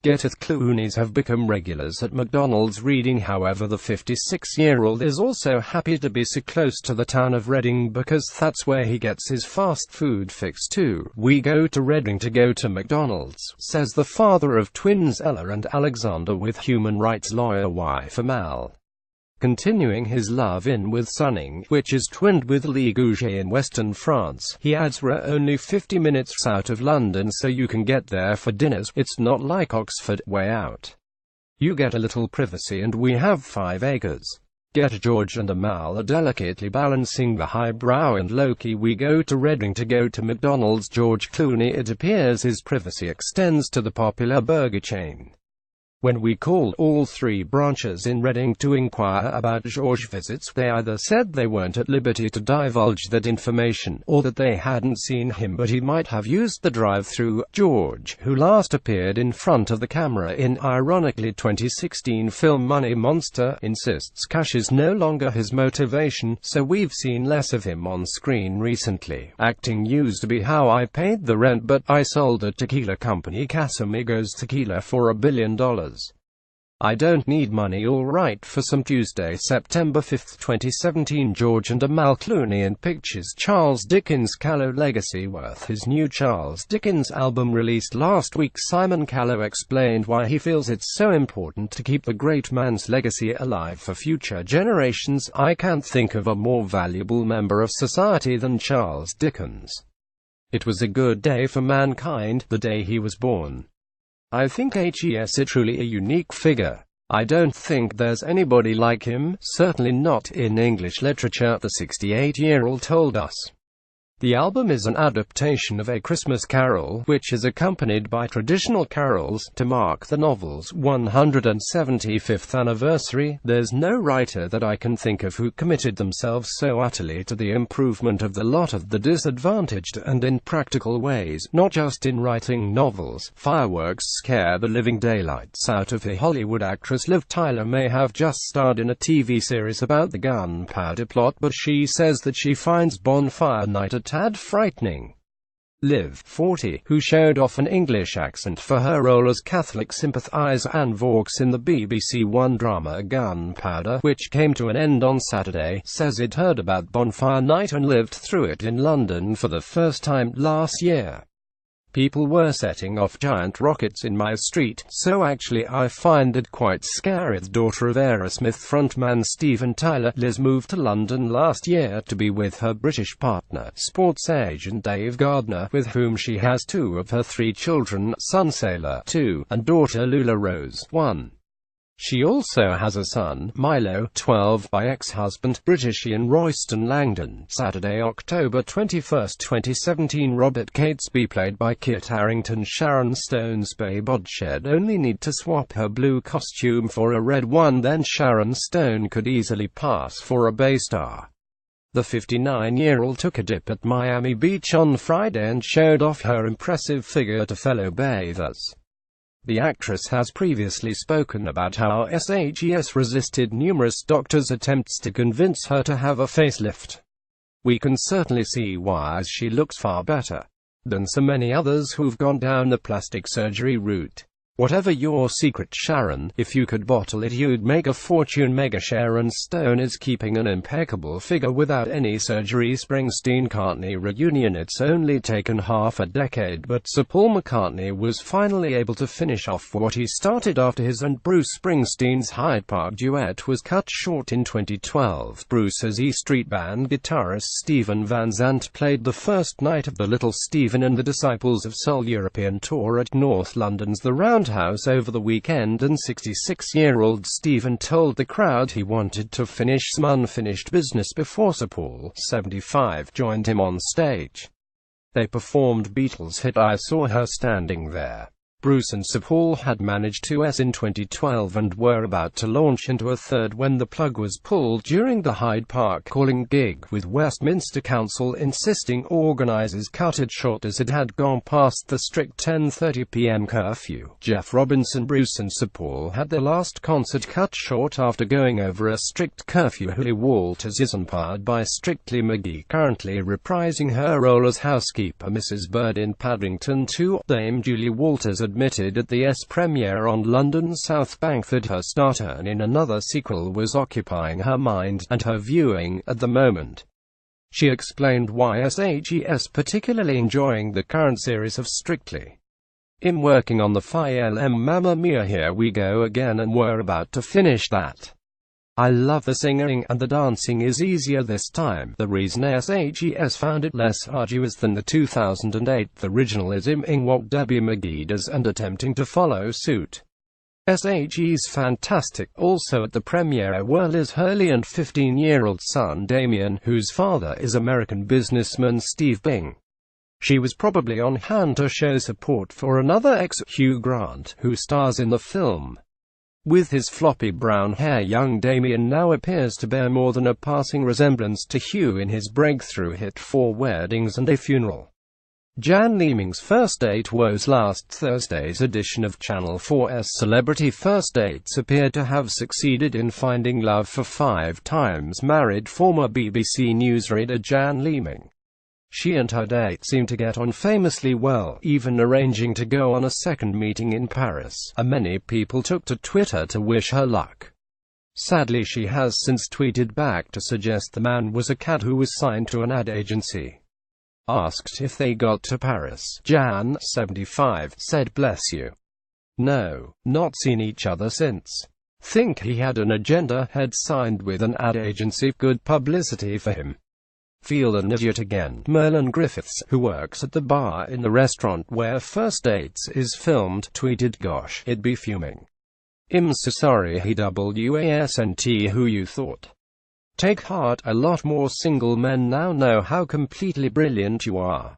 GETTYThe Clooneys have become regulars at McDonald's ReadingHowever. The 56-year-old is also happy to be so close to the town of Reading because that's where he gets his fast food fix too. "We go to Reading to go to McDonald's," says the father of twins Ella and Alexander with human rights lawyer wife Amal. Continuing his love-in with Sunning, which is twinned with Le Gouget in western France, he adds we're only 50 minutes out of London so you can get there for dinners. It's not like Oxford, way out. You get a little privacy and we have 5 acres. George and Amal are delicately balancing the highbrow and low-key. "We go to Reading to go to McDonald's." George Clooney. It appears his privacy extends to the popular burger chain. When we called all 3 branches in Reading to inquire about George's visits, they either said they weren't at liberty to divulge that information, or that they hadn't seen him but he might have used the drive-thru. George, who last appeared in front of the camera in ironically 2016 film Money Monster, insists cash is no longer his motivation, so we've seen less of him on screen recently. "Acting used to be how I paid the rent, but I sold a tequila company, Casamigos Tequila, for $1 billion. I don't need money." All right, for some Tuesday, September 5, 2017. George and Amal Clooney in pictures. Charles Dickens' Callow legacy. Worth his new Charles Dickens album released last week. Simon Callow explained why he feels it's so important to keep the great man's legacy alive for future generations. "I can't think of a more valuable member of society than Charles Dickens. It was a good day for mankind, the day he was born. I think he's truly a unique figure. I don't think there's anybody like him, certainly not in English literature," the 68-year-old told us. The album is an adaptation of A Christmas Carol, which is accompanied by traditional carols, to mark the novel's 175th anniversary. "There's no writer that I can think of who committed themselves so utterly to the improvement of the lot of the disadvantaged, and in practical ways, not just in writing novels. Fireworks scare the living daylights out of the Hollywood actress Liv Tyler may have just starred in a TV series about the gunpowder plot, but she says that she finds Bonfire Night a tad frightening." Liv, 40, who showed off an English accent for her role as Catholic sympathizer Anne Vaux in the BBC One drama Gunpowder, which came to an end on Saturday, says it heard about Bonfire Night and lived through it in London for the first time last year. "People were setting off giant rockets in my street, so actually I find it quite scary." The daughter of Aerosmith frontman Steven Tyler, Liz moved to London last year to be with her British partner, sports agent Dave Gardner, with whom she has 2 of her 3 children, son Sailor, 2, and daughter Lula Rose, 1. She also has a son, Milo, 12, by ex-husband, British Ian Royston Langdon. Saturday, October 21, 2017. Robert Catesby, played by Kit Harington. Sharon Stone's babe Odshed only need to swap her blue costume for a red one, then Sharon Stone could easily pass for a Bay star. The 59-year-old took a dip at Miami Beach on Friday and showed off her impressive figure to fellow bathers. The actress has previously spoken about how she's resisted numerous doctors' attempts to convince her to have a facelift. "We can certainly see why, as she looks far better than so many others who've gone down the plastic surgery route. Whatever your secret, Sharon, if you could bottle it you'd make a fortune." Mega Sharon Stone is keeping an impeccable figure without any surgery. Springsteen-McCartney reunion. It's only taken half a decade, but Sir Paul McCartney was finally able to finish off what he started after his and Bruce Springsteen's Hyde Park duet was cut short in 2012. Bruce's E Street Band guitarist Stephen Van Zandt played the first night of the Little Steven and the Disciples of Soul European tour at North London's The Roundhouse over the weekend, and 66-year-old Stephen told the crowd he wanted to finish some unfinished business before Sir Paul, 75, joined him on stage. They performed Beatles' hit I Saw Her Standing There. Bruce and Sir Paul had managed 2s in 2012 and were about to launch into a third when the plug was pulled during the Hyde Park calling gig, with Westminster Council insisting organisers cut it short as it had gone past the strict 10:30 p.m. curfew. Jeff Robinson. Bruce and Sir Paul had their last concert cut short after going over a strict curfew. Julie Walters is umpired by Strictly McGee, currently reprising her role as housekeeper Mrs. Bird in Paddington 2. Dame Julie Walters admitted at the premiere on London's South Bank that her star turn in another sequel was occupying her mind and her viewing at the moment. She explained why she's particularly enjoying the current series of Strictly. "I'm working on the film Mamma Mia, here we go again, and we're about to finish that. I love the singing, and the dancing is easier this time. The reason she's found it less arduous than the 2008 original is miming what Debbie McGee does and attempting to follow suit. She's fantastic." Also at the premiere were Liz Hurley and 15-year-old son Damien, whose father is American businessman Steve Bing. She was probably on hand to show support for another ex, Hugh Grant, who stars in the film. With his floppy brown hair, young Damien now appears to bear more than a passing resemblance to Hugh in his breakthrough hit 4 Weddings and a Funeral. Jan Leeming's first date woes. Last Thursday's edition of Channel 4's Celebrity First Dates appeared to have succeeded in finding love for 5 times married former BBC News reader Jan Leeming. She and her date seemed to get on famously well, even arranging to go on a second meeting in Paris. Many people took to Twitter to wish her luck. Sadly, she has since tweeted back to suggest the man was a cat who was signed to an ad agency. Asked if they got to Paris, Jan, 75, said, "Bless you. No, not seen each other since. Think he had an agenda, had signed with an ad agency, good publicity for him. Feel an idiot again." Merlin Griffiths, who works at the bar in the restaurant where First Dates is filmed, tweeted, "Gosh, it'd be fuming. I'm so sorry he wasn't who you thought. Take heart, a lot more single men now know how completely brilliant you are."